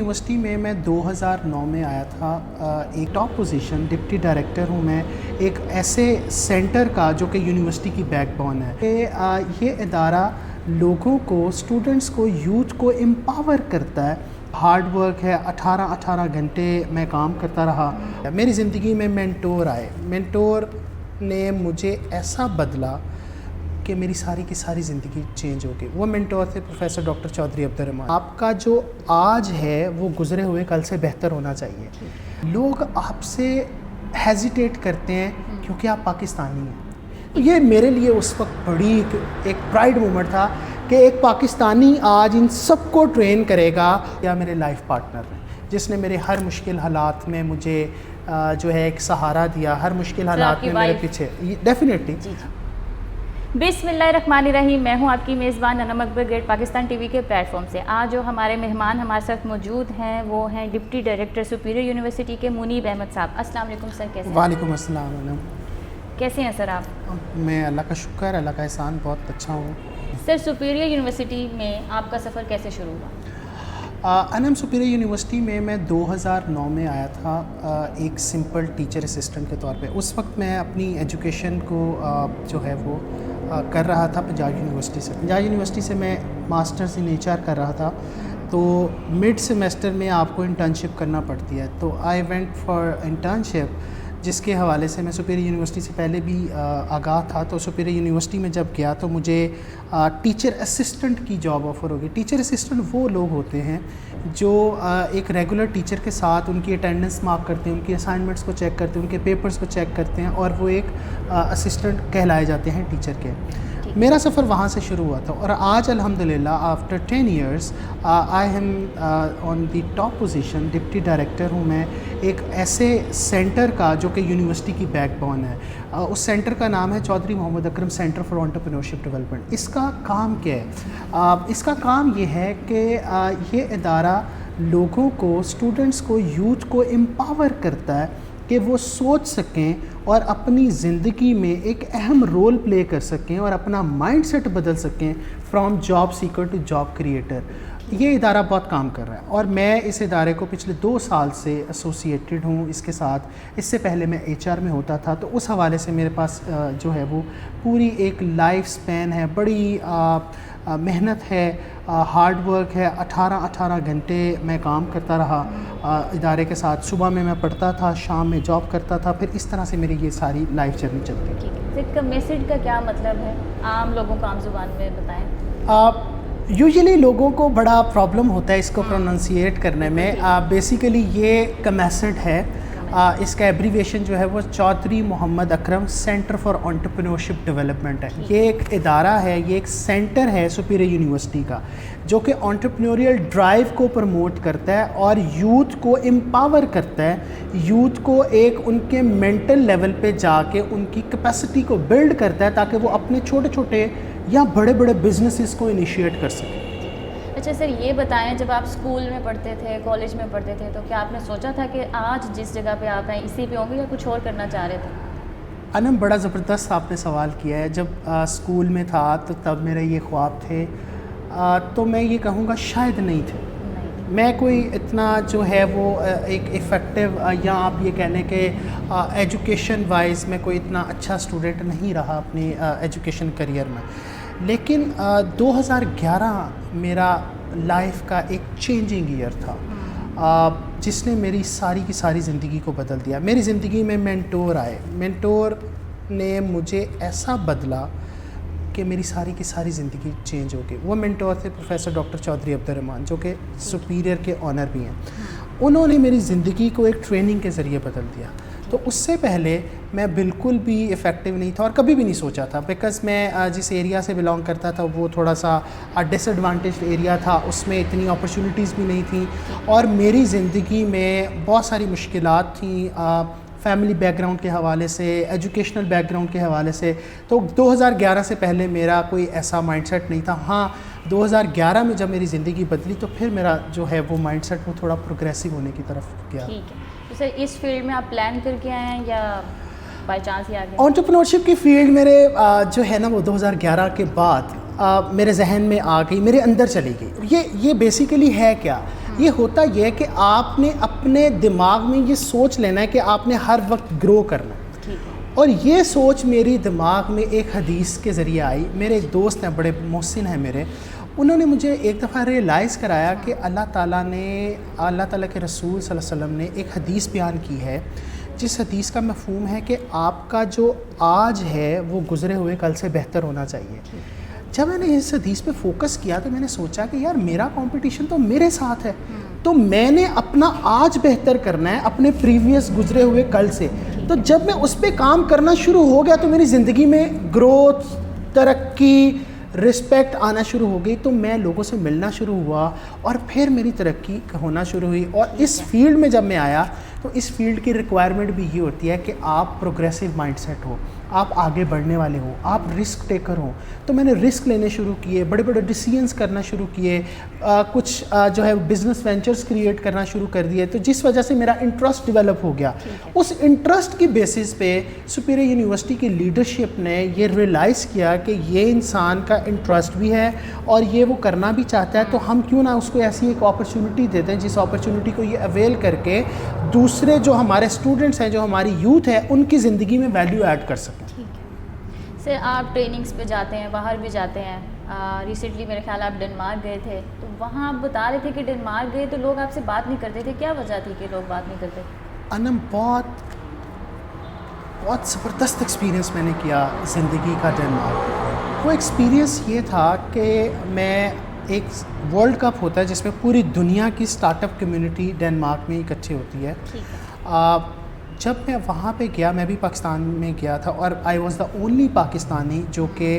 University میں 2009 میں آیا تھا. ایک ٹاپ پوزیشن ڈپٹی ڈائریکٹر ہوں میں ایک ایسے سینٹر کا جو کہ یونیورسٹی کی بیک بون ہے. یہ ادارہ لوگوں کو، اسٹوڈنٹس کو، یوتھ کو امپاور کرتا ہے. ہارڈ ورک ہے، 18 گھنٹے میں کام کرتا رہا. میری زندگی میں مینٹور آئے. مینٹور نے مجھے ایسا بدلا کہ میری ساری کی ساری زندگی چینج ہو گئی. وہ مینٹور تھے پروفیسر ڈاکٹر چودھری عبدالرحمان. آپ کا جو آج ہے وہ گزرے ہوئے کل سے بہتر ہونا چاہیے. لوگ آپ سے ہیزیٹیٹ کرتے ہیں کیونکہ آپ پاکستانی ہیں. یہ میرے لیے اس وقت بڑی ایک پرائیڈ مومنٹ تھا کہ ایک پاکستانی آج ان سب کو ٹرین کرے گا. یا میرے لائف پارٹنر ہیں جس نے میرے ہر مشکل حالات میں مجھے جو ہے ایک سہارا دیا، ہر مشکل حالات میں میرے پیچھے. ڈیفینیٹلی. بسم اللہ الرحمن الرحیم. میں ہوں آپ کی میزبان انم اکبر گریٹ پاکستان ٹی وی کے پلیٹ فارم سے. آج جو ہمارے مہمان ہمارے ساتھ موجود ہیں وہ ہیں ڈپٹی ڈائریکٹر سپیریئر یونیورسٹی کے منیب احمد صاحب. السلام علیکم سر. کیسے ہیں؟ وعلیکم السلام. کیسے ہیں سر آپ؟ میں اللہ کا شکر، اللہ کا احسان، بہت اچھا ہوں. سر سپیریئر یونیورسٹی میں آپ کا سفر کیسے شروع ہوا؟ انم سپیریئر یونیورسٹی میں 2009 میں آیا تھا ایک سمپل ٹیچر اسسٹنٹ کے طور پہ. اس وقت میں اپنی ایجوکیشن کو جو ہے وہ کر رہا تھا پنجاب یونیورسٹی سے. پنجاب یونیورسٹی سے میں ماسٹرز ان ایچ آر کر رہا تھا. تو مڈ سیمیسٹر میں آپ کو انٹرنشپ کرنا پڑتی ہے. تو آئی وینٹ فار انٹرنشپ جس کے حوالے سے میں سپیریئر یونیورسٹی سے پہلے بھی آگاہ تھا. تو سپیریئر یونیورسٹی میں جب گیا تو مجھے ٹیچر اسسٹنٹ کی جاب آفر ہو گئی. ٹیچر اسسٹنٹ وہ لوگ ہوتے ہیں جو ایک ریگولر ٹیچر کے ساتھ ان کی اٹینڈنس مارک کرتے ہیں، ان کی اسائنمنٹس کو چیک کرتے ہیں، ان کے پیپرز کو چیک کرتے ہیں، اور وہ ایک اسسٹنٹ کہلائے جاتے ہیں ٹیچر کے. میرا سفر وہاں سے شروع ہوا تھا. اور آج الحمدللہ after 10 years I am on the top position deputy director ہوں میں ایک ایسے سینٹر کا جو کہ یونیورسٹی کی بیک بون ہے. اس سینٹر کا نام ہے چودھری محمد اکرم سینٹر فار انٹرپرینیورشپ ڈیولپمنٹ. اس کا کام کیا ہے؟ اس کا کام یہ ہے کہ یہ ادارہ لوگوں کو، اسٹوڈنٹس کو، یوتھ کو امپاور کرتا ہے کہ وہ سوچ سکیں اور اپنی زندگی میں ایک اہم رول پلے کر سکیں اور اپنا مائنڈ سیٹ بدل سکیں from job seeker to job creator. یہ ادارہ بہت کام کر رہا ہے اور میں اس ادارے کو پچھلے 2 سال سے ایسوسیٹڈ ہوں اس کے ساتھ. اس سے پہلے میں ایچ آر میں ہوتا تھا. تو اس حوالے سے میرے پاس جو ہے وہ پوری ایک لائف سپین ہے. بڑی محنت ہے، ہارڈ ورک ہے. 18 گھنٹے میں کام کرتا رہا ادارے کے ساتھ. صبح میں پڑھتا تھا، شام میں جاب کرتا تھا. پھر اس طرح سے میری یہ ساری لائف جرنی چلتی ہے. ٹھیک ہے. میسج کا کیا مطلب ہے؟ عام لوگوں کو عام زبان میں بتائیں. یوزلی لوگوں کو بڑا پرابلم ہوتا ہے اس کو پروننسیٹ کرنے میں. بیسیکلی یہ کمیسڈ ہے. اس کا ایبریویشن جو ہے وہ چودھری محمد اکرم سینٹر فار انٹرپرینیورشپ ڈیولپمنٹ ہے. یہ ایک ادارہ ہے، یہ ایک سینٹر ہے سپیریئر یونیورسٹی کا جو کہ انٹرپرینوریل ڈرائیو کو پروموٹ کرتا ہے اور یوتھ کو امپاور کرتا ہے. یوتھ کو ایک ان کے مینٹل لیول پہ جا کے ان کی کیپیسٹی کو بلڈ کرتا ہے تاکہ وہ اپنے چھوٹے چھوٹے یا بڑے بڑے بزنسز کو انیشیٹ کر سکیں. اچھا سر، یہ بتائیں جب آپ اسکول میں پڑھتے تھے، کالج میں پڑھتے تھے، تو کیا آپ نے سوچا تھا کہ آج جس جگہ پہ آپ ہیں اسی پہ ہوں گے یا کچھ اور کرنا چاہ رہے تھے؟ انم بڑا زبردست آپ نے سوال کیا ہے. جب اسکول میں تھا تو تب میرے یہ خواب تھے. تو میں یہ کہوں گا شاید نہیں تھے. میں کوئی اتنا جو ہے وہ ایک افیکٹو یا آپ یہ کہہ لیں کہ ایجوکیشن وائز میں کوئی اتنا اچھا اسٹوڈنٹ نہیں رہا اپنی ایجوکیشن کریئر میں. لیکن 2011 میرا لائف کا ایک چینجنگ ایئر تھا جس نے میری ساری کی ساری زندگی کو بدل دیا. میری زندگی میں مینٹور آئے. مینٹور نے مجھے ایسا بدلا کہ میری ساری کی ساری زندگی چینج ہو گئی. وہ مینٹور تھے پروفیسر ڈاکٹر چودھری عبدالرحمان جو کہ سپیریئر کے آنر بھی ہیں. انہوں نے میری زندگی کو ایک ٹریننگ کے ذریعے بدل دیا. تو اس سے پہلے میں بالکل بھی افیکٹو نہیں تھا اور کبھی بھی نہیں سوچا تھا. بیکاز میں جس ایریا سے بلانگ کرتا تھا وہ تھوڑا سا ڈس ایڈوانٹیجڈ ایریا تھا. اس میں اتنی اپرچونیٹیز بھی نہیں تھیں اور میری زندگی میں بہت ساری مشکلات تھیں فیملی بیک گراؤنڈ کے حوالے سے، ایجوکیشنل بیک گراؤنڈ کے حوالے سے. تو 2011 سے پہلے میرا کوئی ایسا مائنڈ سیٹ نہیں تھا. ہاں 2011 میں جب میری زندگی بدلی تو پھر میرا جو ہے وہ مائنڈ سیٹ وہ تھوڑا پروگریسو ہونے کی طرف گیا. ٹھیک ہے. تو سر اس فیلڈ میں آپ پلان کر کے آئے ہیں یا بائی چانس ہی آ گئے؟ انٹرپرینورشپ کی فیلڈ میرے جو ہے نا وہ 2011 کے بعد میرے ذہن میں آ گئی، میرے اندر چلی گئی. یہ بیسیکلی ہے کیا؟ یہ ہوتا یہ ہے کہ آپ نے اپنے دماغ میں یہ سوچ لینا ہے کہ آپ نے ہر وقت گرو کرنا ہے. اور یہ سوچ میری دماغ میں ایک حدیث کے ذریعے آئی. میرے ایک دوست ہیں, بڑے محسن ہیں میرے, انہوں نے مجھے ایک دفعہ ریئلائز کرایا کہ اللہ تعالیٰ کے رسول صلی اللہ علیہ وسلم نے ایک حدیث بیان کی ہے, جس حدیث کا مفہوم ہے کہ آپ کا جو آج ہے وہ گزرے ہوئے کل سے بہتر ہونا چاہیے. جب میں نے اس حدیث پہ فوکس کیا تو میں نے سوچا کہ یار میرا کمپٹیشن تو میرے ساتھ ہے, تو میں نے اپنا آج بہتر کرنا ہے اپنے پریویس گزرے ہوئے کل سے. تو جب میں اس پہ کام کرنا شروع ہو گیا تو میری زندگی میں گروتھ, ترقی, رسپیکٹ آنا شروع ہو گئی. تو میں لوگوں سے ملنا شروع ہوا اور پھر میری ترقی ہونا شروع ہوئی. اور اس فیلڈ میں جب میں آیا تو اس فیلڈ کی ریکوائرمنٹ بھی یہ ہوتی ہے کہ آپ پروگریسو مائنڈ سیٹ ہو, آپ آگے بڑھنے والے ہو, آپ رسک ٹیکر ہوں. تو میں نے رسک لینے شروع کیے, بڑے بڑے ڈیسیژنس کرنا شروع کیے, کچھ جو ہے بزنس وینچرز کریٹ کرنا شروع کر دیے. تو جس وجہ سے میرا انٹرسٹ ڈیولپ ہو گیا. اس انٹرسٹ کی بیسس پہ سپیریئر یونیورسٹی کی لیڈرشپ نے یہ ریئلائز کیا کہ یہ انسان کا انٹرسٹ بھی ہے اور یہ وہ کرنا بھی چاہتا ہے, تو ہم کیوں نہ اس کو ایسی ایک اپرچونٹی دے دیں جس اپرچونٹی کو یہ اویل کر کے دوسرے جو ہمارے اسٹوڈنٹس ہیں, جو ہماری یوتھ ہے, ان کی زندگی میں ویلیو ایڈ کر سکیں. سر آپ ٹریننگز پہ جاتے ہیں, باہر بھی جاتے ہیں. ریسنٹلی میرے خیال آپ ڈنمارک گئے تھے, تو وہاں آپ بتا رہے تھے کہ ڈنمارک گئے تو لوگ آپ سے بات نہیں کرتے تھے. کیا وجہ تھی کہ لوگ بات نہیں کرتے؟ انم بہت زبردست ایکسپیرینس میں نے کیا زندگی کا ڈنمارک. وہ ایکسپیرینس یہ تھا کہ میں ایک ورلڈ کپ ہوتا ہے جس میں پوری دنیا کی اسٹارٹ اپ کمیونٹی ڈنمارک میں اکٹھی ہوتی ہے. جب میں وہاں پہ گیا, میں بھی پاکستان میں گیا تھا اور I was the only Pakistani جو کہ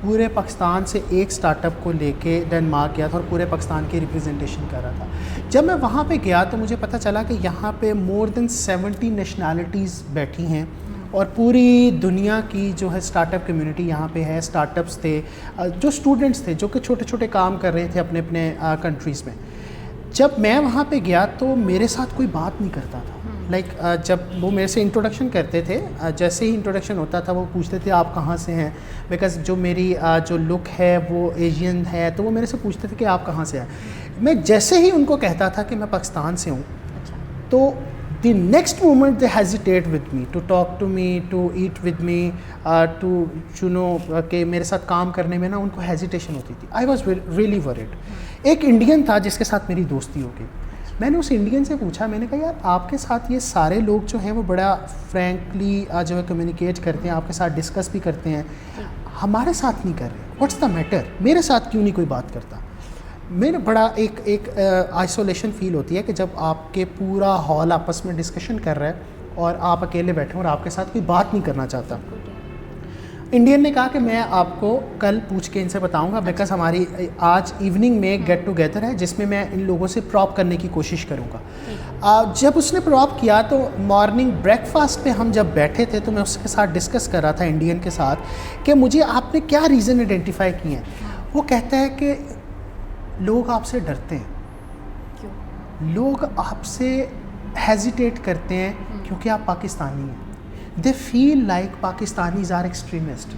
پورے پاکستان سے ایک اسٹارٹ اپ کو لے کے ڈنمارک گیا تھا اور پورے پاکستان کی ریپرزنٹیشن کر رہا تھا. جب میں وہاں پہ گیا تو مجھے پتہ چلا کہ یہاں پہ مور دین 70 نیشنالٹیز بیٹھی ہیں اور پوری دنیا کی جو ہے اسٹارٹ اپ کمیونٹی یہاں پہ ہے. اسٹارٹ اپس تھے, جو اسٹوڈنٹس تھے جو کہ چھوٹے چھوٹے کام کر رہے تھے اپنے اپنے کنٹریز میں. جب میں وہاں پہ گیا تو میرے ساتھ کوئی بات نہیں کرتا تھا. لائک جب وہ میرے سے انٹروڈکشن کرتے تھے, جیسے ہی انٹروڈکشن ہوتا تھا وہ پوچھتے تھے آپ کہاں سے ہیں, بیکاز جو میری جو لک ہے وہ ایشین ہے, تو وہ میرے سے پوچھتے تھے کہ آپ کہاں سے ہیں. میں جیسے ہی ان کو کہتا تھا کہ میں پاکستان سے ہوں, تو the next moment they hesitate with me to talk to me, to eat with me, to you know کہ میرے ساتھ کام کرنے میں نا ان کو ہیزیٹیشن ہوتی تھی. I was really word. ایک انڈین تھا جس کے ساتھ میری دوستی ہو گئی. میں نے اس انڈین سے پوچھا, میں نے کہا یار آپ کے ساتھ یہ سارے لوگ جو ہیں وہ بڑا فرینکلی جو ہے کمیونیکیٹ کرتے ہیں, آپ کے ساتھ ڈسکس بھی کرتے ہیں, ہمارے ساتھ نہیں کر رہے, واٹس دا میٹر, میرے ساتھ کیوں نہیں کوئی بات کرتا. میرے بڑا ایک آئسولیشن فیل ہوتی ہے کہ جب آپ کے پورا ہال آپس میں ڈسکشن کر رہا ہے اور آپ اکیلے بیٹھے اور آپ کے ساتھ کوئی بات نہیں کرنا چاہتا. انڈین نے کہا کہ میں آپ کو کل پوچھ کے ان سے بتاؤں گا, بیکاز ہماری آج ایوننگ میں گیٹ ٹوگیدر ہے جس میں ان لوگوں سے پراپ کرنے کی کوشش کروں گا. جب اس نے پراپ کیا تو مارننگ بریک فاسٹ پہ ہم جب بیٹھے تھے تو میں اس کے ساتھ ڈسکس کر رہا تھا انڈین کے ساتھ کہ مجھے آپ نے کیا ریزن آئیڈینٹیفائی کیے ہیں. وہ کہتا ہے کہ لوگ آپ سے ڈرتے ہیں, لوگ آپ سے ہیزیٹیٹ کرتے ہیں کیونکہ آپ پاکستانی ہیں. They feel like Pakistanis are extremist.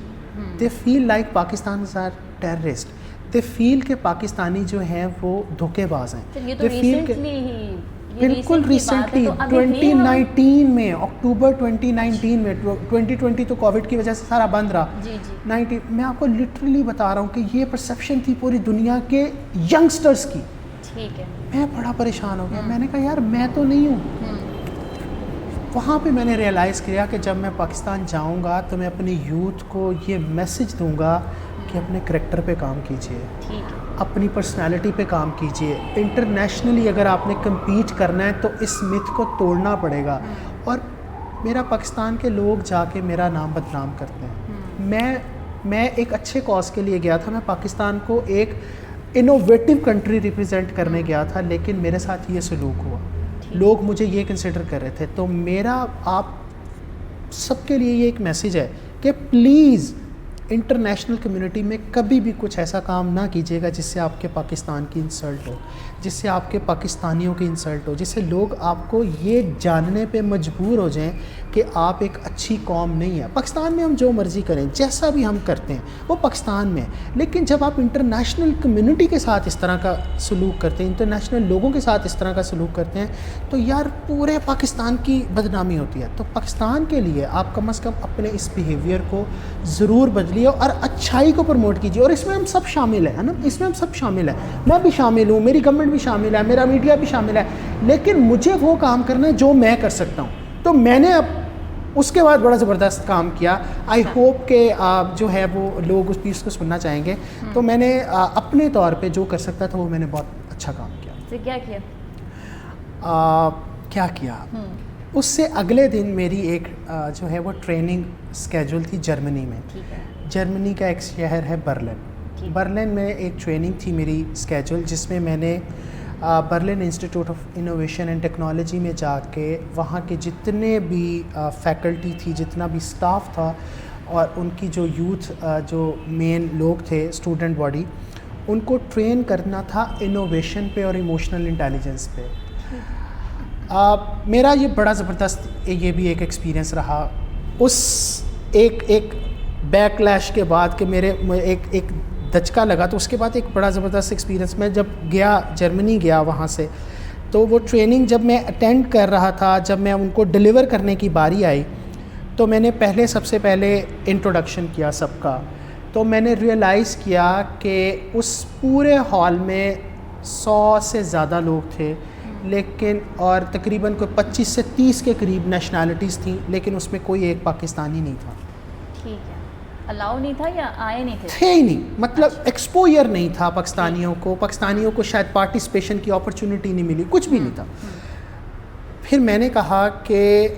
They feel like Pakistanis are terrorist. They feel کہ پاکستانی جو ہیں وہ دھوکے باز ہیں. They feel کہ بالکل ریسنٹلی 2019 میں, اکتوبر 2019 میں, 2020 تو کووڈ کی وجہ سے سارا بند رہا. 19 میں آپ کو لٹرلی بتا رہا ہوں کہ یہ پرسیپشن تھی پوری دنیا کے ینگسٹرس کی. ٹھیک ہے, میں بڑا پریشان ہو گیا. میں نے کہا یار میں تو نہیں ہوں. وہاں پہ میں نے ریئلائز کیا کہ جب میں پاکستان جاؤں گا تو میں اپنی یوتھ کو یہ میسج دوں گا کہ اپنے کریکٹر پہ کام کیجیے, اپنی پرسنالٹی پہ کام کیجیے. انٹرنیشنلی اگر آپ نے کمپیٹ کرنا ہے تو اس متھ کو توڑنا پڑے گا. اور میرا پاکستان کے لوگ جا کے میرا نام بدنام کرتے ہیں. میں ایک اچھے کاز کے لیے گیا تھا, میں پاکستان کو ایک انوویٹو کنٹری ریپرزینٹ کرنے گیا تھا, لیکن میرے ساتھ یہ سلوک ہوا. لوگ مجھے یہ کنسیڈر کر رہے تھے. تو میرا آپ سب کے لیے یہ ایک میسیج ہے کہ پلیز انٹرنیشنل کمیونٹی میں کبھی بھی کچھ ایسا کام نہ کیجیے گا جس سے آپ کے پاکستان کی انسلٹ ہو، جس سے آپ کے پاکستانیوں کی انسلٹ ہو، جس سے لوگ آپ کو یہ جاننے پہ مجبور ہو جائیں کہ آپ ایک اچھی قوم نہیں ہیں۔ پاکستان میں ہم جو مرضی کریں، جیسا بھی ہم کرتے ہیں وہ پاکستان میں، لیکن جب آپ انٹرنیشنل کمیونٹی کے ساتھ اس طرح کا سلوک کرتے ہیں، انٹرنیشنل لوگوں کے ساتھ اس طرح کا سلوک کرتے ہیں، تو یار پورے پاکستان کی بدنامی ہوتی ہے۔ تو پاکستان کے لیے آپ کم از کم اپنے اس بیہیویئر کو ضرور بدلیے اور اچھائی کو پروموٹ کیجیے، اور اس میں ہم سب شامل ہیں نا، اس میں ہم سب شامل ہیں، میں بھی شامل ہوں، میری گورنمنٹ بھی شامل ہے، میرا میڈیا بھی شامل ہے، لیکن مجھے وہ کام کرنا ہے جو میں کر سکتا ہوں۔ تو میں نے اب اس کے بعد بڑا زبردست کام کیا۔ آئی ہوپ کہ جو ہے وہ لوگ اس چیز کو سننا چاہیں گے۔ تو میں نے اپنے طور پہ جو کر سکتا تھا وہ میں نے بہت اچھا کام کیا۔ کیا کیا اس سے اگلے دن میری ایک جو ہے وہ ٹریننگ اسکیجول تھی جرمنی میں۔ جرمنی کا ایک شہر ہے برلن۔ برلن میں ایک ٹریننگ تھی میری اسکیجول، جس میں نے Berlin institute of innovation and technology میں جا کے وہاں کے جتنے بھی فیکلٹی تھی، جتنا بھی اسٹاف تھا، اور ان کی جو یوتھ جو مین لوگ تھے، اسٹوڈنٹ باڈی، ان کو ٹرین کرنا تھا انوویشن پہ اور ایموشنل انٹیلیجنس پہ۔ میرا یہ بڑا زبردست یہ بھی ایک ایکسپیرینس رہا۔ اس ایک بیک لیش کے بعد کہ میرے ایک دھچکا لگا، تو اس کے بعد ایک بڑا زبردست ایکسپیرینس، میں جب گیا جرمنی گیا وہاں سے، تو وہ ٹریننگ جب میں اٹینڈ کر رہا تھا، جب میں ان کو ڈیلیور کرنے کی باری آئی، تو میں نے سب سے پہلے انٹروڈکشن کیا سب کا۔ تو میں نے ریئلائز کیا کہ اس پورے ہال میں 100 سے زیادہ لوگ تھے، لیکن اور تقریباً کوئی 25 سے 30 کے قریب نیشنلٹیز تھیں، لیکن اس میں کوئی ایک پاکستانی نہیں تھا۔ ٹھیک ہے، الاؤ نہیں تھا یا آئے نہیں تھے ہی نہیں، مطلب ایکسپوئر نہیں تھا پاکستانیوں کو شاید پارٹیسپیشن کی اپرچونٹی نہیں ملی، کچھ بھی نہیں تھا۔ پھر میں نے کہا کہ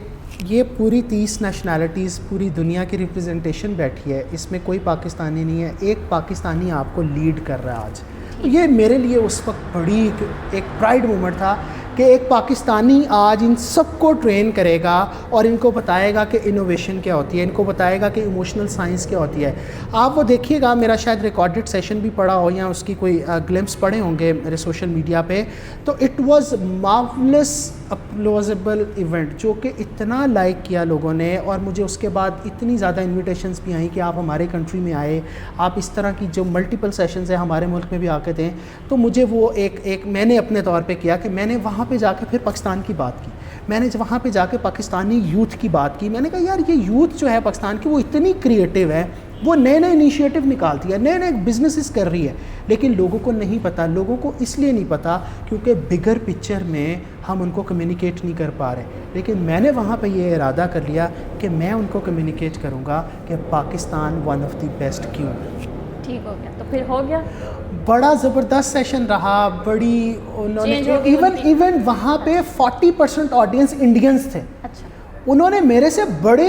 یہ پوری 30 نیشنلٹیز پوری دنیا کی ریپرزنٹیشن بیٹھی ہے، اس میں کوئی پاکستانی نہیں ہے، ایک پاکستانی آپ کو لیڈ کر رہا ہے آج۔ یہ میرے لیے اس وقت بڑی ایک پرائڈ مومنٹ تھا کہ ایک پاکستانی آج ان سب کو ٹرین کرے گا اور ان کو بتائے گا کہ انوویشن کیا ہوتی ہے، ان کو بتائے گا کہ ایموشنل سائنس کیا ہوتی ہے۔ آپ وہ دیکھیے گا، میرا شاید ریکارڈڈ سیشن بھی پڑا ہو یا اس کی کوئی گلمپس پڑے ہوں گے میرے سوشل میڈیا پہ، تو اٹ واز مارولس اپلوزیبل ایونٹ، جو کہ اتنا لائک کیا لوگوں نے، اور مجھے اس کے بعد اتنی زیادہ انویٹیشنز بھی آئیں کہ آپ ہمارے کنٹری میں آئے، آپ اس طرح کی جو ملٹیپل سیشنز ہیں ہمارے ملک میں بھی آ کے دیں۔ تو مجھے وہ ایک میں نے اپنے طور پہ کیا کہ میں نے وہاں پہ جا کے پھر پاکستان کی بات کی، میں نے وہاں پہ جا کے پاکستانی یوتھ کی بات کی۔ میں نے کہا یار یہ یوتھ جو ہے پاکستان کی وہ اتنی کریٹیو ہے، وہ نئے انیشیٹو نکالتی ہے، نئے بزنسز کر رہی ہے، لیکن لوگوں کو نہیں پتہ۔ لوگوں کو اس لیے نہیں پتہ کیونکہ بگر پکچر میں ہم ان کو کمیونیکیٹ نہیں کر پا رہے، لیکن میں نے وہاں پہ یہ ارادہ کر لیا کہ میں ان کو کمیونیکیٹ کروں گا کہ Pakistan one of the best کیوں۔ ٹھیک ہو گیا، تو پھر ہو گیا، بڑا زبردست سیشن رہا، بڑی انہوں نے ایون وہاں پہ 40% آڈینس انڈینس تھے۔ اچھا، انہوں نے میرے سے بڑے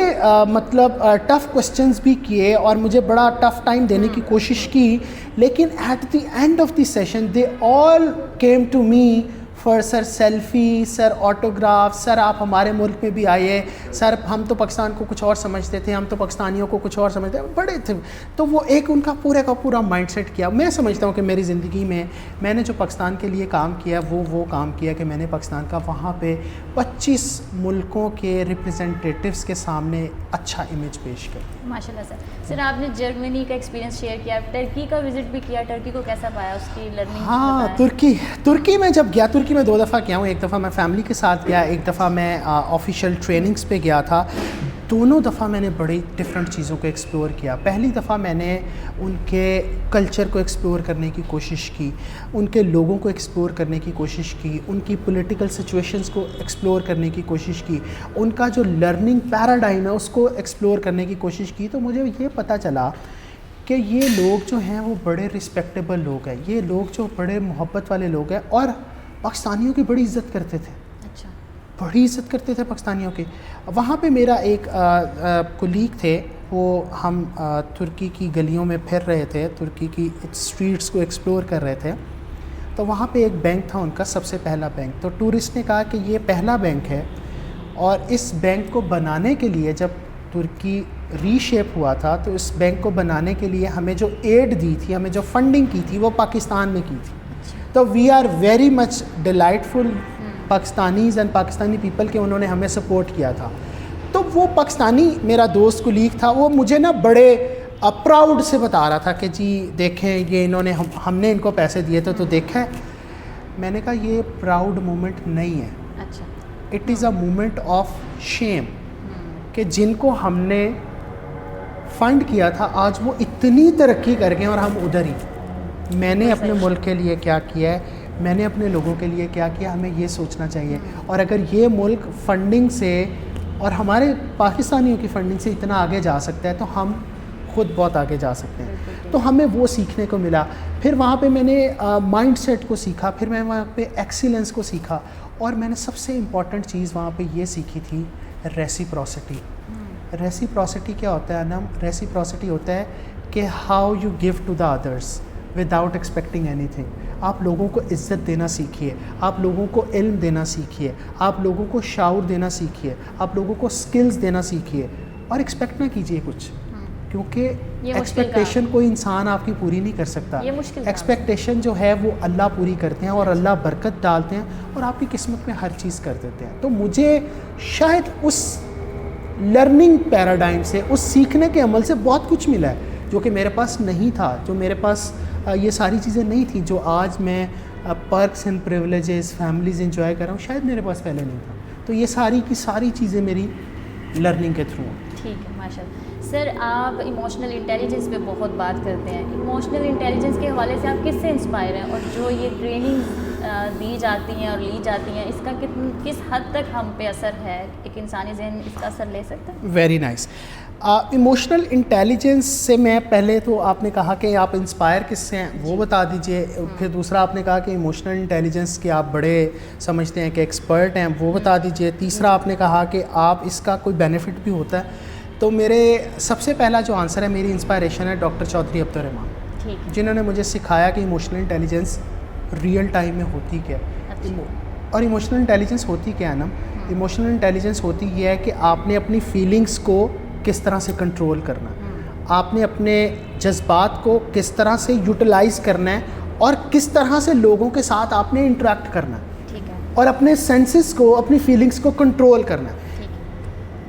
مطلب ٹف کوسچنز بھی کیے اور مجھے بڑا ٹف ٹائم دینے کی کوشش کی، لیکن at the end of the session they all came to me for sir selfie, sir autograph, sir آپ ہمارے ملک میں بھی آئیے، سر ہم تو پاکستان کو کچھ اور سمجھتے تھے، ہم تو پاکستانیوں کو کچھ اور سمجھتے تھے، بڑے تھے۔ تو وہ ایک ان کا پورا مائنڈ سیٹ کیا۔ میں سمجھتا ہوں کہ میری زندگی میں نے جو پاکستان کے لیے کام کیا وہ کام کیا کہ میں نے پاکستان کا وہاں پہ 25 ملکوں کے ریپرزنٹیٹیوز کے سامنے اچھا امیج پیش کر دیا۔ ماشاء اللہ سر آپ نے جرمنی کا ایکسپیرینس شیئر کیا، ٹرکی کا وزٹ بھی کیا، ٹرکی کو کیسا پایا، اس کی لرننگ؟ ہاں، ترکی میں جب گیا، ترکی میں 2 دفعہ گیا ہوں، ایک دفعہ میں فیملی کے ساتھ گیا، ایک دفعہ میں آفیشیل ٹریننگز پہ گیا تھا۔ دونوں دفعہ میں نے بڑی ڈفرینٹ چیزوں کو ایکسپلور کیا۔ پہلی دفعہ میں نے ان کے کلچر کو ایکسپلور کرنے کی کوشش کی، ان کے لوگوں کو ایکسپلور کرنے کی کوشش کی، ان کی پولیٹیکل سچویشنز کو ایکسپلور کرنے کی کوشش کی، ان کا جو لرننگ پیراڈائم ہے اس کو ایکسپلور کرنے کی کوشش کی۔ تو مجھے یہ پتہ چلا کہ یہ لوگ جو ہیں وہ بڑے رسپیکٹیبل لوگ ہیں، یہ لوگ جو بڑے محبت والے لوگ ہیں، اور پاکستانیوں کی بڑی عزت کرتے تھے۔ اچھا، بڑی عزت کرتے تھے پاکستانیوں کی۔ وہاں پہ میرا ایک کولیگ تھے، وہ ہم ترکی کی گلیوں میں پھر رہے تھے، ترکی کی اسٹریٹس کو ایکسپلور کر رہے تھے، تو وہاں پہ ایک بینک تھا ان کا، سب سے پہلا بینک۔ تو ٹورسٹ نے کہا کہ یہ پہلا بینک ہے، اور اس بینک کو بنانے کے لیے جب ترکی ری شیپ ہوا تھا تو اس بینک کو بنانے کے لیے ہمیں جو ایڈ دی تھی, ہمیں جو فنڈنگ کی تھی وہ پاکستان میں کی تھی. تو we are very much delightful Pakistanis and Pakistani people کہ انہوں نے ہمیں سپورٹ کیا تھا. تو وہ پاکستانی میرا دوست کولیگ تھا, وہ مجھے نا بڑے پراؤڈ سے بتا رہا تھا کہ جی دیکھیں یہ انہوں نے ہم نے ان کو پیسے دیے تھے تو دیکھیں. میں نے کہا یہ پراؤڈ مومنٹ نہیں ہے, اچھا, it is a moment of shame کہ جن کو ہم نے فنڈ کیا تھا آج وہ اتنی ترقی کر گئے اور ہم ادھر ہی. میں نے اپنے ملک کے لیے کیا کیا ہے, میں نے اپنے لوگوں کے لیے کیا کیا, ہمیں یہ سوچنا چاہیے. اور اگر یہ ملک فنڈنگ سے اور ہمارے پاکستانیوں کی فنڈنگ سے اتنا آگے جا سکتا ہے تو ہم خود بہت آگے جا سکتے ہیں. تو ہمیں وہ سیکھنے کو ملا. پھر وہاں پہ میں نے مائنڈ سیٹ کو سیکھا, پھر میں وہاں پہ ایکسیلنس کو سیکھا, اور میں نے سب سے امپورٹنٹ چیز وہاں پہ یہ سیکھی تھی ریسیپروسٹی. ریسیپروسٹی کیا ہوتا ہے نام؟ ریسیپروسٹی ہوتا ہے کہ how you give to the others without expecting anything. آپ لوگوں کو عزت دینا سیکھیے, آپ لوگوں کو علم دینا سیکھیے, آپ لوگوں کو شعور دینا سیکھیے, آپ لوگوں کو سکلز دینا سیکھیے, اور ایکسپیکٹ نہ کیجیے کچھ, کیونکہ ایکسپیکٹیشن کوئی انسان آپ کی پوری نہیں کر سکتا. ایکسپیکٹیشن جو ہے وہ اللہ پوری کرتے ہیں اور اللہ برکت ڈالتے ہیں اور آپ کی قسمت میں ہر چیز کر دیتے ہیں. تو مجھے شاید اس لرننگ پیراڈائم سے, اس سیکھنے کے عمل سے بہت کچھ ملا ہے جو کہ میرے پاس نہیں تھا, جو میرے پاس یہ ساری چیزیں نہیں تھیں جو آج میں perks and privileges families enjoy کر رہا ہوں, شاید میرے پاس پہلے نہیں تھا. تو یہ ساری کی ساری چیزیں میری لرننگ کے تھرو ہیں. ٹھیک ہے, ماشاء اللہ. سر آپ ایموشنل انٹیلیجنس پہ بہت بات کرتے ہیں. ایموشنل انٹیلیجنس کے حوالے سے آپ کس سے انسپائر ہیں, اور جو یہ ٹریننگ دی جاتی ہیں اور لی جاتی ہیں اس کا کس حد تک ہم پہ اثر ہے, ایک انسانی ذہن اس کا اثر لے سکتا ہے؟ Very nice. ایموشنل انٹیلیجنس سے میں پہلے تو آپ نے کہا کہ آپ انسپائر کس سے ہیں وہ بتا دیجئے. پھر دوسرا آپ نے کہا کہ ایموشنل انٹیلیجنس کے آپ بڑے سمجھتے ہیں کہ ایکسپرٹ ہیں وہ بتا دیجئے. تیسرا آپ نے کہا کہ آپ اس کا کوئی بینیفٹ بھی ہوتا ہے. تو میرے سب سے پہلا جو آنسر ہے, میری انسپائریشن ہے ڈاکٹر چودھری عبد الرحمان, جنہوں نے مجھے سکھایا کہ ایموشنل انٹیلیجنس ریئل ٹائم میں ہوتی کیا ہے. اور ایموشنل انٹیلیجنس ہوتی کیا ہے نا, ایموشنل انٹیلیجنس ہوتی یہ ہے کہ آپ نے اپنی فیلنگس کو کس طرح سے کنٹرول کرنا ہے, آپ نے اپنے جذبات کو کس طرح سے یوٹیلائز کرنا ہے, اور کس طرح سے لوگوں کے ساتھ آپ نے انٹریکٹ کرنا ہے, اور اپنے سینسز کو, اپنی فیلنگس کو کنٹرول کرنا ہے.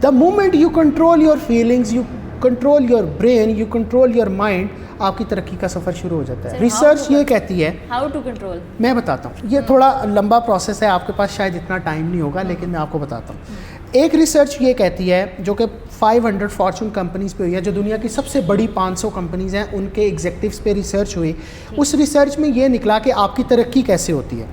The moment you control your feelings, you control your brain, you control your mind, آپ کی ترقی کا سفر شروع ہو جاتا ہے. ریسرچ یہ کہتی ہے, ہاؤ ٹو کنٹرول, میں بتاتا ہوں, یہ تھوڑا لمبا پروسیس ہے, آپ کے پاس شاید اتنا ٹائم نہیں ہوگا, لیکن میں آپ کو بتاتا ہوں. ایک ریسرچ یہ کہتی ہے جو کہ 500 فارچون کمپنیز پہ ہوئی ہے, جو دنیا کی سب سے بڑی 500 کمپنیز ہیں ان کے ایگزیکٹیوز پہ ریسرچ ہوئی. اس ریسرچ میں یہ نکلا کہ آپ کی ترقی کیسے ہوتی ہے.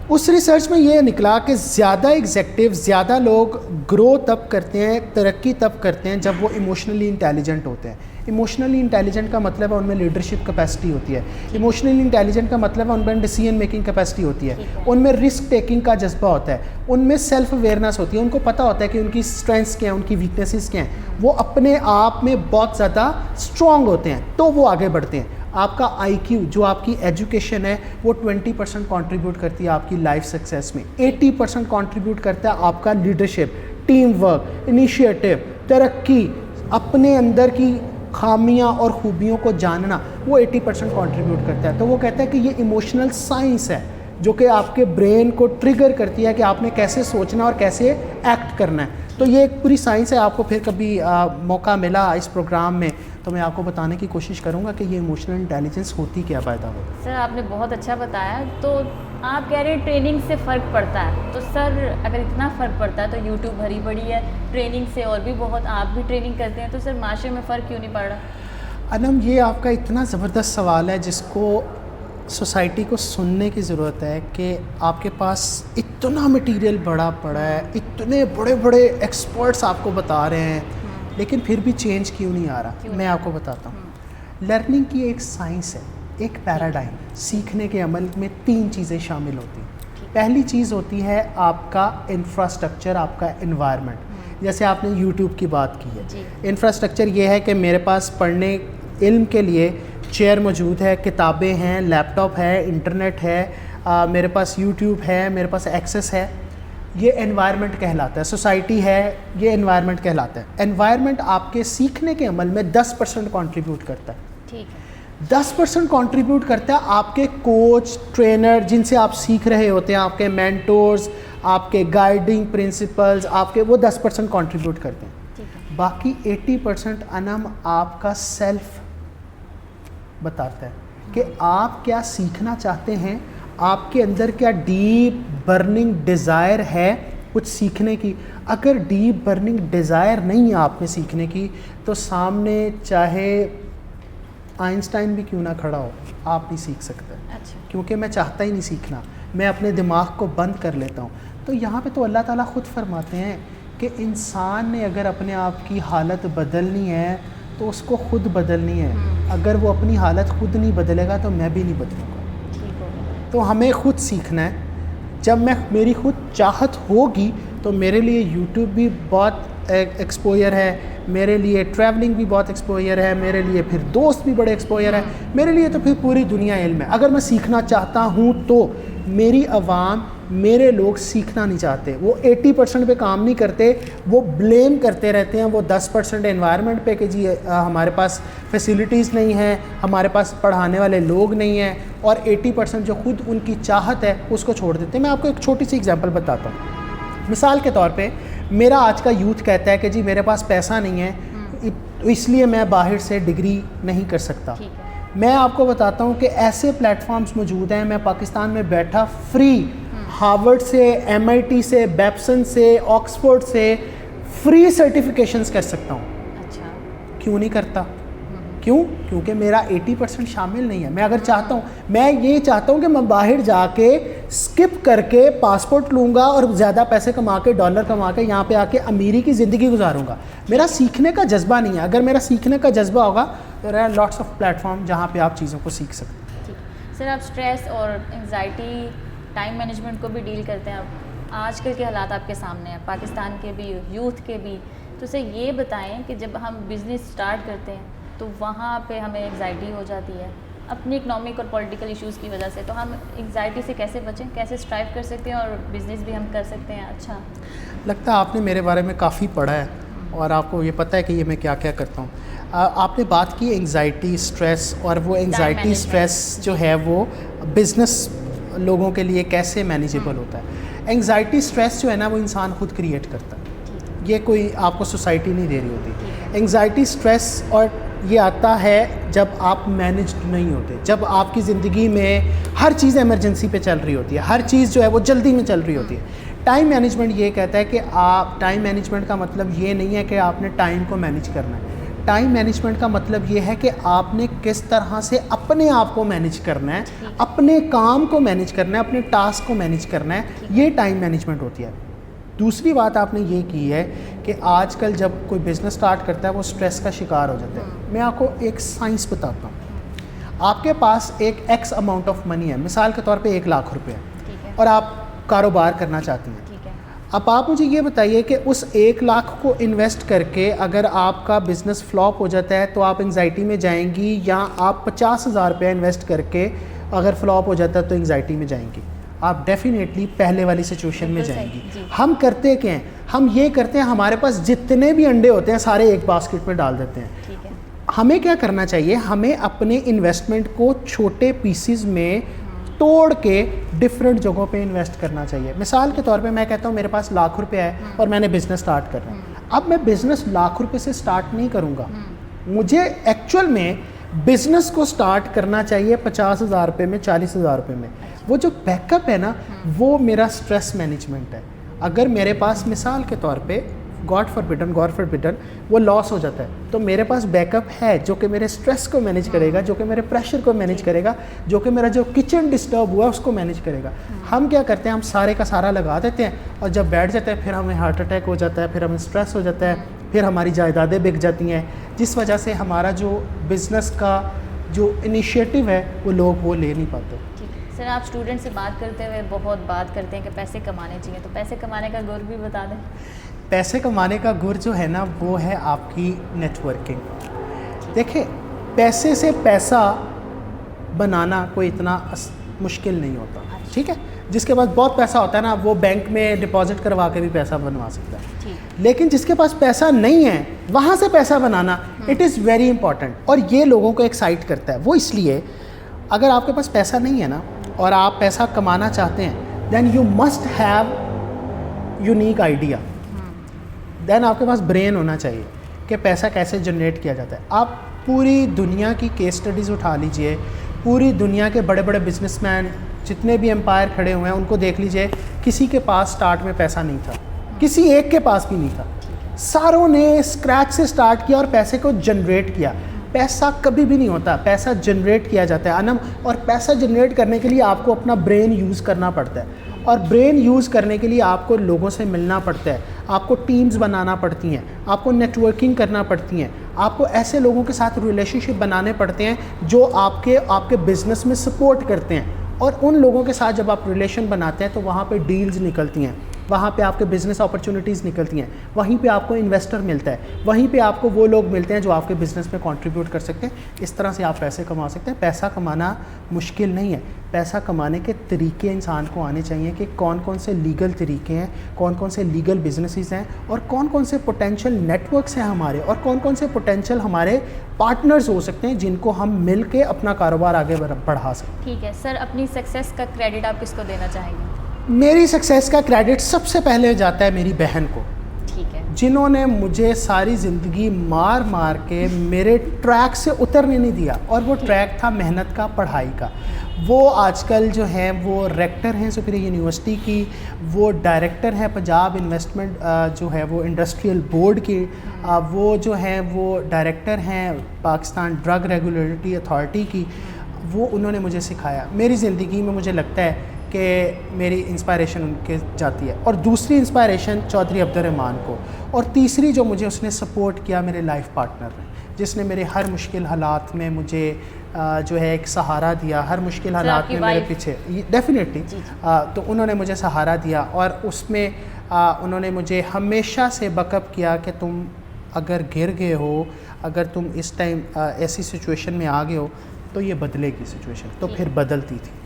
اس ریسرچ میں یہ نکلا کہ زیادہ ایگزیکٹیو, زیادہ لوگ گرو تب کرتے ہیں, ترقی تب کرتے ہیں جب وہ ایموشنلی انٹیلیجنٹ ہوتے ہیں. ایموشنلی انٹیلیجنٹ کا مطلب ہے ان میں لیڈرشپ کیپیسٹی ہوتی ہے. ایموشنلی انٹیلیجنٹ کا مطلب ہے ان میں ڈیسیژن میکنگ کیپیسٹی ہوتی ہے, ان میں رسک ٹیکنگ کا جذبہ ہوتا ہے, ان میں سیلف اویئرنیس ہوتی ہے, ان کو پتہ ہوتا ہے کہ ان کی اسٹرینتھس کیا ہیں, ان کی ویکنیسز کیا ہیں, وہ اپنے آپ میں بہت زیادہ اسٹرانگ ہوتے ہیں, تو وہ آگے بڑھتے ہیں. آپ کا آئی کیو, جو آپ کی ایجوکیشن ہے, وہ 20% کنٹریبیوٹ کرتی ہے آپ کی لائف سکسیس میں. 80% کنٹریبیوٹ کرتا ہے آپ کا لیڈرشپ, ٹیم ورک, انیشیٹو, ترقی, اپنے اندر کی خامیاں اور خوبیوں کو جاننا, وہ 80% کنٹریبیوٹ کرتا ہے. تو وہ کہتا ہے کہ یہ ایموشنل سائنس ہے جو کہ آپ کے برین کو ٹریگر کرتی ہے کہ آپ نے کیسے سوچنا اور کیسے ایکٹ کرنا ہے. تو یہ ایک پوری سائنس ہے. آپ کو پھر کبھی موقع ملا اس پروگرام میں تو میں آپ کو بتانے کی کوشش کروں گا کہ یہ ایموشنل انٹیلیجنس ہوتی کیا پیدا ہو. سر آپ نے بہت اچھا بتایا. تو آپ کہہ رہے ہیں ٹریننگ سے فرق پڑتا ہے, تو سر اگر اتنا فرق پڑتا ہے تو یوٹیوب بھری پڑی ہے ٹریننگ سے, اور بھی بہت آپ بھی ٹریننگ کرتے ہیں, تو سر معاشرے میں فرق کیوں نہیں پڑ رہا؟ انم, یہ آپ کا اتنا زبردست سوال ہے جس کو سوسائٹی کو سننے کی ضرورت ہے کہ آپ کے پاس اتنا مٹیریل بڑا پڑا ہے, اتنے بڑے بڑے ایکسپرٹس آپ کو بتا رہے ہیں, لیکن پھر بھی چینج کیوں نہیں آ رہا. میں آپ کو بتاتا ہوں. لرننگ کی ایک سائنس ہے, ایک پیراڈائم. سیکھنے کے عمل میں 3 چیزیں شامل ہوتی ہیں. پہلی چیز ہوتی ہے آپ کا انفراسٹرکچر, آپ کا انوائرمنٹ. جیسے آپ نے یوٹیوب کی بات کی ہے, انفراسٹرکچر یہ ہے کہ میرے پاس پڑھنے علم کے لیے چیئر موجود ہے, کتابیں ہیں, لیپ ٹاپ ہے, انٹرنیٹ ہے, میرے پاس یوٹیوب ہے, میرے پاس ایکسیس ہے. یہ انوائرمنٹ کہلاتا ہے. سوسائٹی ہے, یہ انوائرمنٹ کہلاتا ہے. انوائرمنٹ آپ کے سیکھنے کے عمل میں 10% کنٹریبیوٹ کرتا ہے. ٹھیک ہے. 10% کنٹریبیوٹ کرتا ہے. آپ کے کوچ, ٹرینر جن سے آپ سیکھ رہے ہوتے ہیں, آپ کے مینٹورز, آپ کے گائیڈنگ پرنسپلز, آپ کے وہ 10% کنٹریبیوٹ کرتے ہیں. باقی 80% انم آپ کا سیلف بتاتا ہے کہ آپ کیا سیکھنا چاہتے ہیں, آپ کے اندر کیا ڈیپ برننگ ڈیزائر ہے کچھ سیکھنے کی. اگر ڈیپ برننگ ڈیزائر نہیں ہے آپ میں سیکھنے کی, تو سامنے چاہے آئنسٹائن بھی کیوں نہ کھڑا ہو, آپ نہیں سیکھ سکتے. کیونکہ میں چاہتا ہی نہیں سیکھنا, میں اپنے دماغ کو بند کر لیتا ہوں. تو یہاں پہ تو اللہ تعالیٰ خود فرماتے ہیں کہ انسان نے اگر اپنے آپ کی حالت بدلنی ہے تو اس کو خود بدلنی ہے. اگر وہ اپنی حالت خود نہیں بدلے گا تو میں بھی نہیں بدلوں گا. تو ہمیں خود سیکھنا ہے. جب میری خود چاہت ہوگی تو میرے لیے یوٹیوب بھی بہت ایکسپوئر ہے, میرے لیے ٹریولنگ بھی بہت ایکسپوئر ہے, میرے لیے پھر دوست بھی بڑے ایکسپوئر ہے, میرے لیے تو پھر پوری دنیا علم ہے. اگر میں سیکھنا چاہتا ہوں تو میری عوام, میرے لوگ سیکھنا نہیں چاہتے. وہ 80% پہ کام نہیں کرتے, وہ بلیم کرتے رہتے ہیں وہ 10% انوائرمنٹ پہ کہ جی ہمارے پاس فیسیلیٹیز نہیں ہیں, ہمارے پاس پڑھانے والے لوگ نہیں ہیں, اور 80% جو خود ان کی چاہت ہے اس کو چھوڑ دیتے ہیں. میں آپ کو ایک چھوٹی سی ایگزامپل بتاتا ہوں. مثال کے طور پہ میرا آج کا یوتھ کہتا ہے کہ جی میرے پاس پیسہ نہیں ہے اس لیے میں باہر سے ڈگری نہیں کر سکتا. میں آپ کو بتاتا ہوں کہ ایسے پلیٹ فارمز موجود ہیں. میں پاکستان میں بیٹھا فری ہارورڈ سے, MIT سے, بیپسن سے, آکسفورڈ سے فری سرٹیفکیشنز کر سکتا ہوں. کیوں نہیں کرتا؟ کیونکہ میرا 80% شامل نہیں ہے. میں اگر چاہتا ہوں, میں یہ چاہتا ہوں کہ میں باہر جا کے اسکپ کر کے پاسپورٹ لوں گا اور زیادہ پیسے کما کے, ڈالر کما کے یہاں پہ آ کے امیری کی زندگی گزاروں گا. میرا سیکھنے کا جذبہ نہیں ہے. اگر میرا سیکھنے کا جذبہ ہوگا تو there are lots of platform جہاں پہ آپ چیزوں کو سیکھ سکتے ہیں. سر آپ اسٹریس اور انگزائٹی, ٹائم مینجمنٹ کو بھی ڈیل کرتے ہیں. اب آج کل کے حالات آپ کے سامنے ہیں, پاکستان کے بھی, یوتھ کے بھی. تو سر یہ بتائیں کہ جب ہم بزنس اسٹارٹ کرتے ہیں تو وہاں پہ ہمیں انگزائٹی ہو جاتی ہے اپنی اکنامک اور پولیٹیکل ایشوز کی وجہ سے, تو ہم انگزائٹی سے کیسے بچیں, کیسے اسٹرائیو کر سکتے ہیں اور بزنس بھی ہم کر سکتے ہیں؟ اچھا لگتا ہے آپ نے میرے بارے میں کافی پڑھا ہے اور آپ کو یہ پتہ ہے کہ یہ میں کیا کیا کرتا ہوں. آپ نے بات کی انگزائٹی, اسٹریس, اور وہ انگزائٹی اسٹریس جو ہے وہ بزنس لوگوں کے لیے کیسے مینیجیبل ہوتا ہے. انگزائٹی اسٹریس جو ہے نا وہ انسان خود کریٹ کرتا ہے, یہ کوئی آپ کو سوسائٹی نہیں دے رہی ہوتی. انگزائٹی اسٹریس اور یہ آتا ہے جب آپ مینجڈ نہیں ہوتے, جب آپ کی زندگی میں ہر چیز ایمرجنسی پہ چل رہی ہوتی ہے, ہر چیز جو ہے وہ جلدی میں چل رہی ہوتی ہے. ٹائم مینجمنٹ یہ کہتا ہے کہ آپ, ٹائم مینجمنٹ کا مطلب یہ نہیں ہے کہ آپ نے ٹائم کو مینیج کرنا ہے. ٹائم مینجمنٹ کا مطلب یہ ہے کہ آپ نے کس طرح سے اپنے آپ کو مینیج کرنا ہے, اپنے کام کو مینیج کرنا ہے, اپنے ٹاسک کو مینیج کرنا ہے. یہ ٹائم مینجمنٹ ہوتی ہے. دوسری بات آپ نے یہ کی ہے کہ آج کل جب کوئی بزنس سٹارٹ کرتا ہے وہ سٹریس کا شکار ہو جاتا ہے. میں آپ کو ایک سائنس بتاتا ہوں. آپ کے پاس ایک ایکس اماؤنٹ آف منی ہے, مثال کے طور پہ 1 لاکھ روپے ہے, اور آپ کاروبار کرنا چاہتی ہیں. اب آپ مجھے یہ بتائیے کہ اس 1 لاکھ کو انویسٹ کر کے اگر آپ کا بزنس فلاپ ہو جاتا ہے تو آپ انگزائٹی میں جائیں گی, یا آپ 50,000 روپیہ انویسٹ کر کے اگر فلاپ ہو جاتا ہے تو انگزائٹی میں جائیں گی؟ آپ ڈیفینیٹلی پہلے والی سچویشن میں جائیں گی. ہم کرتے کیا ہیں, ہم یہ کرتے ہیں ہمارے پاس جتنے بھی انڈے ہوتے ہیں سارے ایک باسکٹ میں ڈال دیتے ہیں. ہمیں کیا کرنا چاہیے, ہمیں اپنے انویسٹمنٹ کو چھوٹے پیسز میں توڑ کے ڈفرینٹ جگہوں پہ انویسٹ کرنا چاہیے. مثال کے طور پہ میں کہتا ہوں میرے پاس 1 لاکھ روپے ہے اور میں نے بزنس سٹارٹ کرنا ہے. اب میں بزنس 1 لاکھ روپے سے سٹارٹ نہیں کروں گا, مجھے ایکچوئل میں بزنس کو سٹارٹ کرنا چاہیے 50,000 روپے میں, 40,000 روپے میں. وہ جو بیک اپ ہے نا وہ میرا سٹریس مینجمنٹ ہے. اگر میرے پاس مثال کے طور پہ گاڈ فاربڈن وہ لاس ہو جاتا ہے تو میرے پاس بیک اپ ہے جو کہ میرے سٹریس کو مینیج کرے گا, جو کہ میرے پریشر کو مینیج کرے گا, جو کہ میرا جو کچن ڈسٹرب ہوا ہے اس کو مینیج کرے گا. ہم کیا کرتے ہیں, ہم سارے کا سارا لگا دیتے ہیں اور جب بیٹھ جاتے ہیں پھر ہمیں ہارٹ اٹیک ہو جاتا ہے, پھر ہمیں سٹریس ہو جاتا ہے, پھر ہماری جائیدادیں بک جاتی ہیں, جس وجہ سے ہمارا جو بزنس کا جو انیشیٹو ہے وہ لوگ وہ لے نہیں پاتے. سر آپ اسٹوڈنٹ سے بات کرتے ہوئے بہت بات کرتے ہیں کہ پیسے کمانے چاہیے, تو پیسے کمانے کا گر بھی بتا دیں. پیسے کمانے کا گر جو ہے نا وہ ہے آپ کی نیٹ ورکنگ. دیکھیں پیسے سے پیسہ بنانا کوئی اتنا مشکل نہیں ہوتا, ٹھیک ہے. جس کے پاس بہت پیسہ ہوتا ہے نا وہ بینک میں ڈپازٹ کروا کے بھی پیسہ بنوا سکتا ہے, لیکن جس کے پاس پیسہ نہیں ہے وہاں سے پیسہ بنانا اٹ از ویری امپورٹنٹ. اور یہ لوگوں کو ایکسائٹ کرتا ہے. وہ اس لیے اگر آپ کے پاس پیسہ نہیں ہے نا اور آپ پیسہ کمانا چاہتے ہیں then you must have unique idea, then آپ کے پاس برین ہونا چاہیے کہ پیسہ کیسے جنریٹ کیا جاتا ہے. آپ پوری دنیا کی کیس اسٹڈیز اٹھا لیجئے, پوری دنیا کے بڑے بڑے بزنس مین جتنے بھی امپائر کھڑے ہوئے ہیں ان کو دیکھ لیجئے, کسی کے پاس سٹارٹ میں پیسہ نہیں تھا, کسی ایک کے پاس بھی نہیں تھا, ساروں نے اسکریچ سے سٹارٹ کیا اور پیسے کو جنریٹ کیا. پیسہ کبھی بھی نہیں ہوتا, پیسہ جنریٹ کیا جاتا ہے انم, اور پیسہ جنریٹ کرنے کے لیے آپ کو اپنا برین یوز کرنا پڑتا ہے, اور برین یوز کرنے کے لیے آپ کو لوگوں سے ملنا پڑتا ہے, آپ کو ٹیمز بنانا پڑتی ہیں, آپ کو نیٹ ورکنگ کرنا پڑتی ہیں, آپ کو ایسے لوگوں کے ساتھ ریلیشن شپ بنانے پڑتے ہیں جو آپ کے بزنس میں سپورٹ کرتے ہیں, اور ان لوگوں کے ساتھ جب آپ ریلیشن بناتے ہیں تو وہاں پہ ڈیلز نکلتی ہیں, وہاں پہ آپ کے بزنس اپرچونیٹیز نکلتی ہیں, وہیں پہ آپ کو انویسٹر ملتا ہے, وہیں پہ آپ کو وہ لوگ ملتے ہیں جو آپ کے بزنس میں کنٹریبیوٹ کر سکتے ہیں. اس طرح سے آپ پیسے کما سکتے ہیں. پیسہ کمانا مشکل نہیں ہے, پیسہ کمانے کے طریقے انسان کو آنے چاہیے کہ کون کون سے لیگل طریقے ہیں, کون کون سے لیگل بزنسز ہیں, اور کون کون سے پوٹینشیل نیٹ ورکس ہیں ہمارے, اور کون کون سے پوٹینشیل ہمارے پارٹنرز ہو سکتے ہیں جن کو ہم مل کے اپنا کاروبار آگے بڑھا سکتے ہیں. ٹھیک ہے سر, اپنی سکسیس کا کریڈٹ آپ کس کو دینا چاہیں گے؟ میری سکسیس کا کریڈٹ سب سے پہلے جاتا ہے میری بہن کو, ٹھیک ہے, جنہوں نے مجھے ساری زندگی مار مار کے میرے ٹریک سے اترنے نہیں دیا, اور وہ ٹریک تھا محنت کا, پڑھائی کا. وہ آج کل جو ہیں وہ ریکٹر ہیں سپیریئر یونیورسٹی کی, وہ ڈائریکٹر ہیں پنجاب انویسٹمنٹ جو ہے وہ انڈسٹریل بورڈ کی, وہ جو ہیں وہ ڈائریکٹر ہیں پاکستان ڈرگ ریگولیٹری اتھارٹی کی. وہ انہوں نے مجھے سکھایا. میری زندگی میں مجھے لگتا ہے کہ میری انسپائریشن ان کے جاتی ہے. اور دوسری انسپائریشن چودھری عبد الرحمان کو, اور تیسری جو مجھے اس نے سپورٹ کیا میرے لائف پارٹنر نے, جس نے میرے ہر مشکل حالات میں مجھے جو ہے ایک سہارا دیا, ہر مشکل حالات میں میرے پیچھے ڈیفینیٹلی, تو انہوں نے مجھے سہارا دیا, اور اس میں انہوں نے مجھے ہمیشہ سے بیک اپ کیا کہ تم اگر گر گئے ہو, اگر تم اس ٹائم ایسی سچویشن میں آ گئے ہو تو یہ بدلے گی سچویشن, تو پھر بدلتی تھی.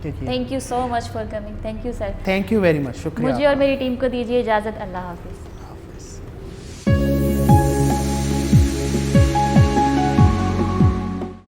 Thank you so much for coming. Thank you sir. Thank you very much. شکریہ. مجھے اور میری ٹیم کو دیجیے اجازت. اللہ حافظ.